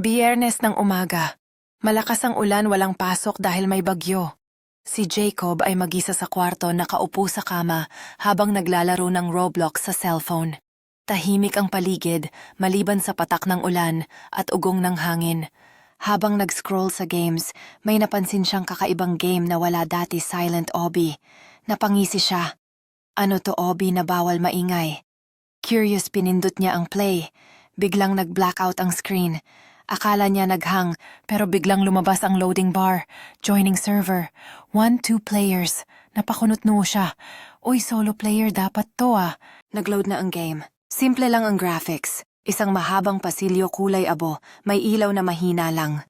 Biyernes ng umaga. Malakas ang ulan, walang pasok dahil may bagyo. Si Jacob ay mag-isa sa kwarto nakaupo sa kama habang naglalaro ng Roblox sa cellphone. Tahimik ang paligid maliban sa patak ng ulan at ugong ng hangin. Habang nag-scroll sa games, may napansin siyang kakaibang game na wala dati, Silent Obby. Napangisi siya. Ano to, Obby, na bawal maingay? Curious, pinindot niya ang play. Biglang nag-blackout ang screen. Akala niya naghang, pero biglang lumabas ang loading bar. Joining server. 1-2 players. Napakunot-no siya. Uy, solo player dapat to ah. Nagload na ang game. Simple lang ang graphics. Isang mahabang pasilyo kulay abo, may ilaw na mahina lang.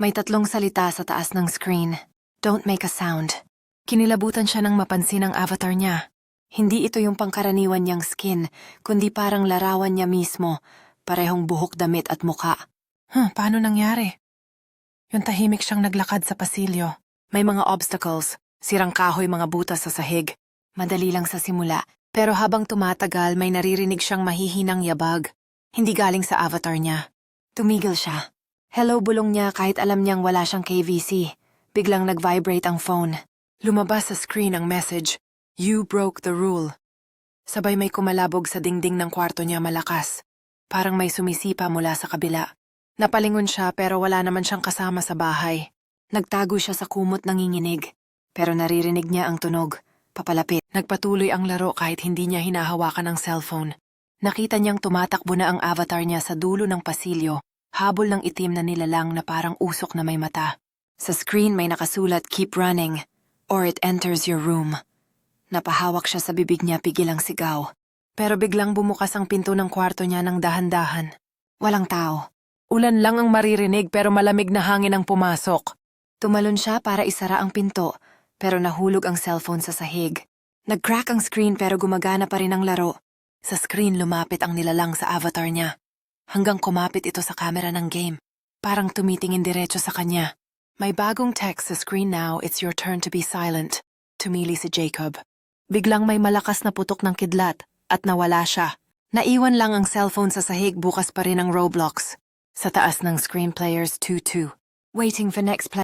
May 3 salita sa taas ng screen. Don't make a sound. Kinilabutan siya nang mapansin ang avatar niya. Hindi ito yung pangkaraniwan niyang skin, kundi parang larawan niya mismo. Parehong buhok, damit at muka. Paano nangyari? Yung tahimik siyang naglakad sa pasilyo. May mga obstacles, sirang kahoy, mga butas sa sahig. Madali lang sa simula, pero habang tumatagal may naririnig siyang mahihinang yabag. Hindi galing sa avatar niya. Tumigil siya. Hello, bulong niya kahit alam niyang wala siyang KVC. Biglang nag-vibrate ang phone. Lumabas sa screen ang message, "You broke the rule." Sabay may kumalabog sa dingding ng kwarto niya malakas. Parang may sumisipa mula sa kabila. Napalingon siya pero wala naman siyang kasama sa bahay. Nagtago siya sa kumot nanginginig. Pero naririnig niya ang tunog. Papalapit. Nagpatuloy ang laro kahit hindi niya hinahawakan ang cellphone. Nakita niyang tumatakbo na ang avatar niya sa dulo ng pasilyo, habol ng itim na nilalang na parang usok na may mata. Sa screen may nakasulat, "Keep running, or it enters your room." Napahawak siya sa bibig niya, pigil ang sigaw. Pero biglang bumukas ang pinto ng kwarto niya ng dahan-dahan. Walang tao. Ulan lang ang maririnig pero malamig na hangin ang pumasok. Tumalon siya para isara ang pinto, pero nahulog ang cellphone sa sahig. Nag-crack ang screen pero gumagana pa rin ang laro. Sa screen lumapit ang nilalang sa avatar niya. Hanggang kumapit ito sa camera ng game. Parang tumitingin diretso sa kanya. May bagong text sa screen now, "It's your turn to be silent." Tumili si Jacob. Biglang may malakas na putok ng kidlat at nawala siya. Naiwan lang ang cellphone sa sahig, bukas pa rin ang Roblox. Sa taas ng screen, players 2-2. Waiting for next play.